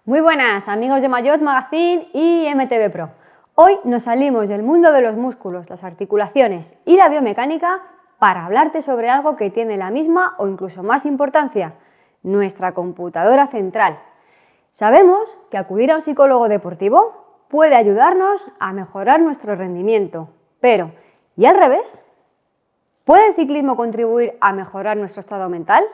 Muy buenas amigos de Mayotte Magazine y MTV Pro. Hoy nos salimos del mundo de los músculos, las articulaciones y la biomecánica para hablarte sobre algo que tiene la misma o incluso más importancia, nuestra computadora central. Sabemos que acudir a un psicólogo deportivo puede ayudarnos a mejorar nuestro rendimiento, pero ¿y al revés? ¿Puede el ciclismo contribuir a mejorar nuestro estado mental?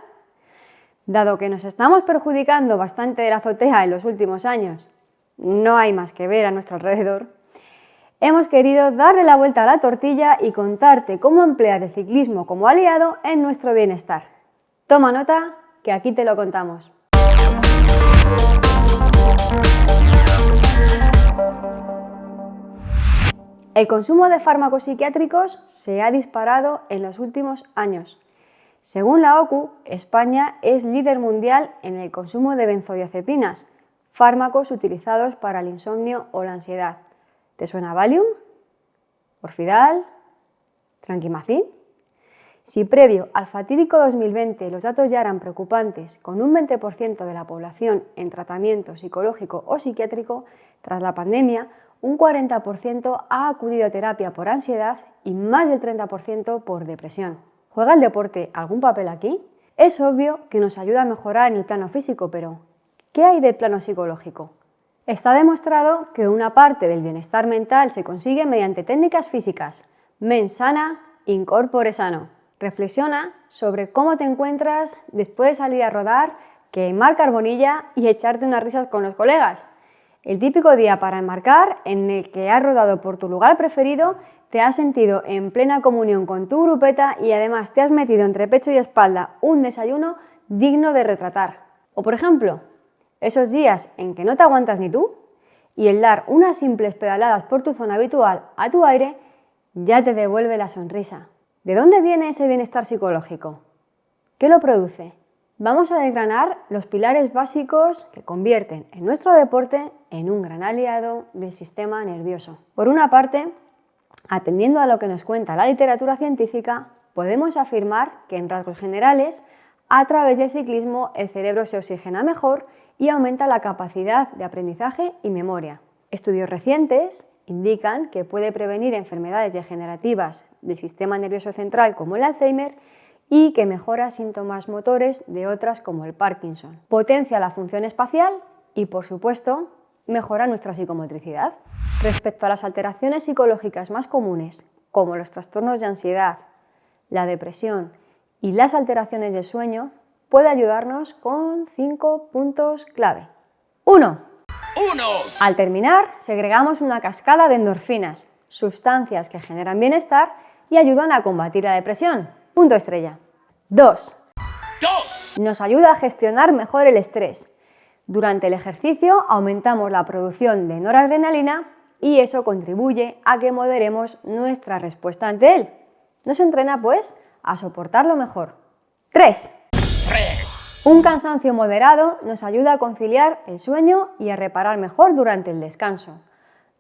Dado que nos estamos perjudicando bastante de la azotea en los últimos años, no hay más que ver a nuestro alrededor, hemos querido darle la vuelta a la tortilla y contarte cómo emplear el ciclismo como aliado en nuestro bienestar. Toma nota, que aquí te lo contamos. El consumo de fármacos psiquiátricos se ha disparado en los últimos años. Según la OCU, España es líder mundial en el consumo de benzodiazepinas, fármacos utilizados para el insomnio o la ansiedad. ¿Te suena Valium? ¿Orfidal? ¿Tranquimacin? Si previo al fatídico 2020 los datos ya eran preocupantes, con un 20% de la población en tratamiento psicológico o psiquiátrico, tras la pandemia, un 40% ha acudido a terapia por ansiedad y más del 30% por depresión. ¿Juega el deporte algún papel aquí? Es obvio que nos ayuda a mejorar en el plano físico, pero ¿qué hay del plano psicológico? Está demostrado que una parte del bienestar mental se consigue mediante técnicas físicas. Mens sana, in corpore sano. Reflexiona sobre cómo te encuentras después de salir a rodar, quemar carbonilla y echarte unas risas con los colegas. El típico día para enmarcar en el que has rodado por tu lugar preferido, te has sentido en plena comunión con tu grupeta y además te has metido entre pecho y espalda un desayuno digno de retratar. O por ejemplo, esos días en que no te aguantas ni tú y el dar unas simples pedaladas por tu zona habitual a tu aire ya te devuelve la sonrisa. ¿De dónde viene ese bienestar psicológico? ¿Qué lo produce? Vamos a desgranar los pilares básicos que convierten en nuestro deporte en un gran aliado del sistema nervioso. Por una parte, atendiendo a lo que nos cuenta la literatura científica, podemos afirmar que en rasgos generales, a través del ciclismo, el cerebro se oxigena mejor y aumenta la capacidad de aprendizaje y memoria. Estudios recientes indican que puede prevenir enfermedades degenerativas del sistema nervioso central como el Alzheimer y que mejora síntomas motores de otras como el Parkinson. Potencia la función espacial y, por supuesto, mejora nuestra psicomotricidad. Respecto a las alteraciones psicológicas más comunes, como los trastornos de ansiedad, la depresión y las alteraciones del sueño, puede ayudarnos con 5 puntos clave. 1. Al terminar, segregamos una cascada de endorfinas, sustancias que generan bienestar y ayudan a combatir la depresión. Punto estrella. 2. Nos ayuda a gestionar mejor el estrés. Durante el ejercicio aumentamos la producción de noradrenalina y eso contribuye a que moderemos nuestra respuesta ante él. Nos entrena, pues, a soportarlo mejor. 3. Un cansancio moderado nos ayuda a conciliar el sueño y a reparar mejor durante el descanso.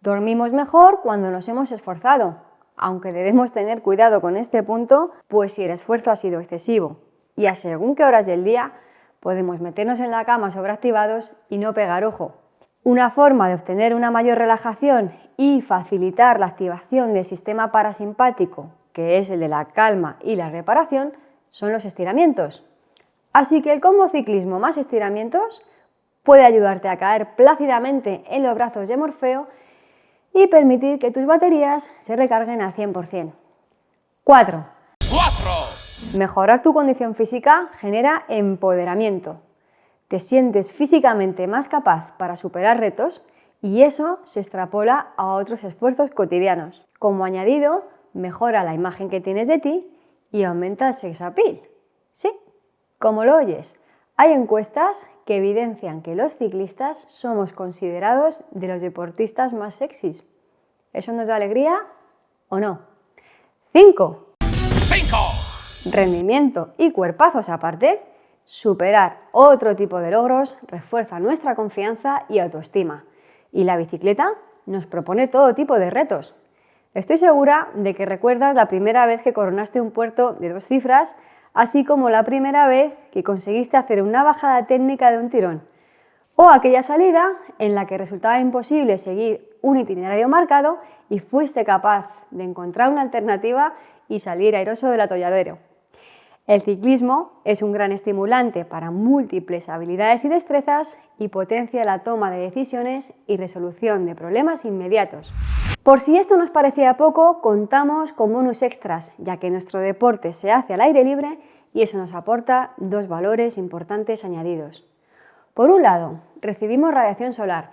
Dormimos mejor cuando nos hemos esforzado, aunque debemos tener cuidado con este punto, pues si el esfuerzo ha sido excesivo y a según qué horas del día, podemos meternos en la cama sobreactivados y no pegar ojo. Una forma de obtener una mayor relajación y facilitar la activación del sistema parasimpático, que es el de la calma y la reparación, son los estiramientos. Así que el combo ciclismo más estiramientos puede ayudarte a caer plácidamente en los brazos de Morfeo y permitir que tus baterías se recarguen al 100%. 4. Mejorar tu condición física genera empoderamiento. Te sientes físicamente más capaz para superar retos y eso se extrapola a otros esfuerzos cotidianos. Como añadido, mejora la imagen que tienes de ti y aumenta el sex appeal. Sí, como lo oyes, hay encuestas que evidencian que los ciclistas somos considerados de los deportistas más sexys. ¿Eso nos da alegría o no? 5. Rendimiento y cuerpazos aparte, superar otro tipo de logros refuerza nuestra confianza y autoestima. Y la bicicleta nos propone todo tipo de retos. Estoy segura de que recuerdas la primera vez que coronaste un puerto de 2 cifras, así como la primera vez que conseguiste hacer una bajada técnica de un tirón. O aquella salida en la que resultaba imposible seguir un itinerario marcado y fuiste capaz de encontrar una alternativa y salir airoso del atolladero. El ciclismo es un gran estimulante para múltiples habilidades y destrezas y potencia la toma de decisiones y resolución de problemas inmediatos. Por si esto nos parecía poco, contamos con bonus extras, ya que nuestro deporte se hace al aire libre y eso nos aporta dos valores importantes añadidos. Por un lado, recibimos radiación solar,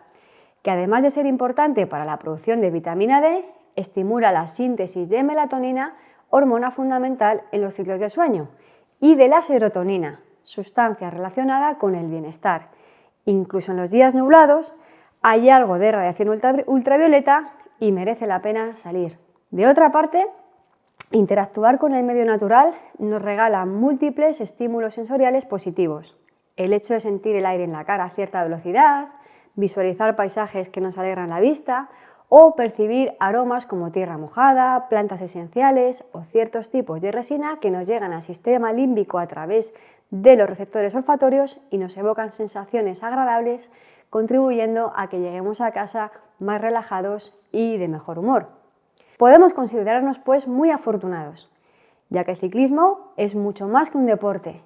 que además de ser importante para la producción de vitamina D, estimula la síntesis de melatonina, hormona fundamental en los ciclos de sueño, y de la serotonina, sustancia relacionada con el bienestar. Incluso en los días nublados hay algo de radiación ultravioleta y merece la pena salir. De otra parte, interactuar con el medio natural nos regala múltiples estímulos sensoriales positivos. El hecho de sentir el aire en la cara a cierta velocidad, visualizar paisajes que nos alegran la vista o percibir aromas como tierra mojada, plantas esenciales o ciertos tipos de resina que nos llegan al sistema límbico a través de los receptores olfatorios y nos evocan sensaciones agradables, contribuyendo a que lleguemos a casa más relajados y de mejor humor. Podemos considerarnos pues muy afortunados, ya que el ciclismo es mucho más que un deporte.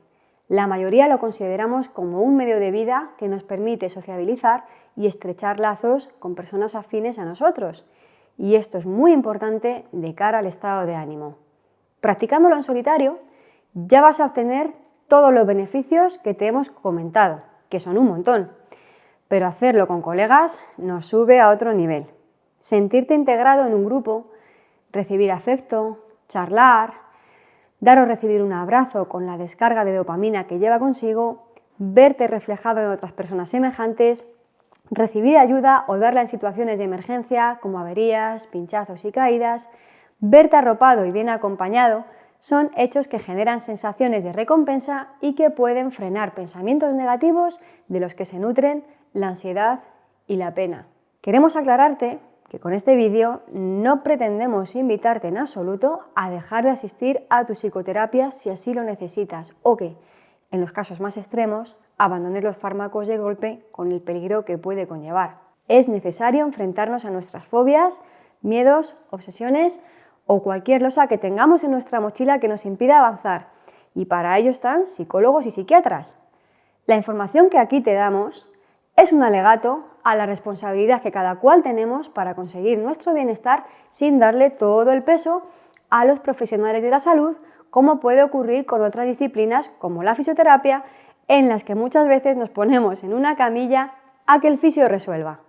La mayoría lo consideramos como un medio de vida que nos permite sociabilizar y estrechar lazos con personas afines a nosotros. Y esto es muy importante de cara al estado de ánimo. Practicándolo en solitario, ya vas a obtener todos los beneficios que te hemos comentado, que son un montón. Pero hacerlo con colegas nos sube a otro nivel. Sentirte integrado en un grupo, recibir afecto, charlar, dar o recibir un abrazo con la descarga de dopamina que lleva consigo, verte reflejado en otras personas semejantes, recibir ayuda o darla en situaciones de emergencia como averías, pinchazos y caídas, verte arropado y bien acompañado, son hechos que generan sensaciones de recompensa y que pueden frenar pensamientos negativos de los que se nutren la ansiedad y la pena. Queremos aclararte que con este vídeo no pretendemos invitarte en absoluto a dejar de asistir a tu psicoterapia si así lo necesitas o que, en los casos más extremos, abandones los fármacos de golpe con el peligro que puede conllevar. Es necesario enfrentarnos a nuestras fobias, miedos, obsesiones o cualquier losa que tengamos en nuestra mochila que nos impida avanzar, y para ello están psicólogos y psiquiatras. La información que aquí te damos es un alegato a la responsabilidad que cada cual tenemos para conseguir nuestro bienestar sin darle todo el peso a los profesionales de la salud, como puede ocurrir con otras disciplinas como la fisioterapia, en las que muchas veces nos ponemos en una camilla a que el fisio resuelva.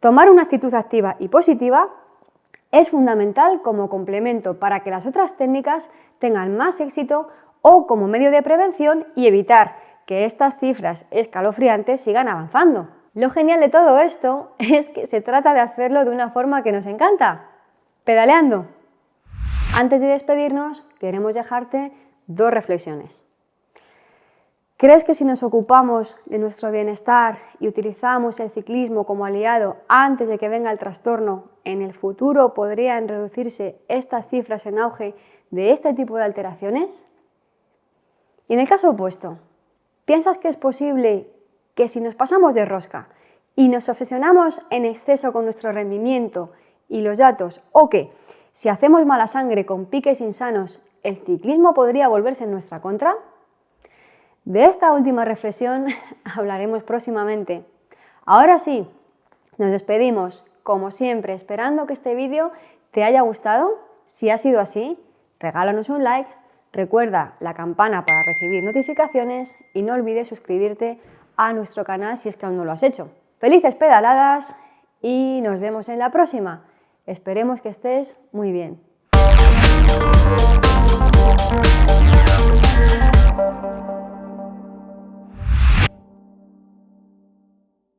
Tomar una actitud activa y positiva es fundamental como complemento para que las otras técnicas tengan más éxito o como medio de prevención y evitar que estas cifras escalofriantes sigan avanzando. Lo genial de todo esto es que se trata de hacerlo de una forma que nos encanta, pedaleando. Antes de despedirnos, queremos dejarte dos reflexiones. ¿Crees que si nos ocupamos de nuestro bienestar y utilizamos el ciclismo como aliado antes de que venga el trastorno, en el futuro podrían reducirse estas cifras en auge de este tipo de alteraciones? Y en el caso opuesto, ¿piensas que es posible que si nos pasamos de rosca y nos obsesionamos en exceso con nuestro rendimiento y los datos, o que si hacemos mala sangre con piques insanos, el ciclismo podría volverse en nuestra contra? De esta última reflexión hablaremos próximamente. Ahora sí, nos despedimos, como siempre, esperando que este vídeo te haya gustado. Si ha sido así, regálanos un like, recuerda la campana para recibir notificaciones y no olvides suscribirte a nuestro canal si es que aún no lo has hecho. Felices pedaladas y nos vemos en la próxima. Esperemos que estés muy bien.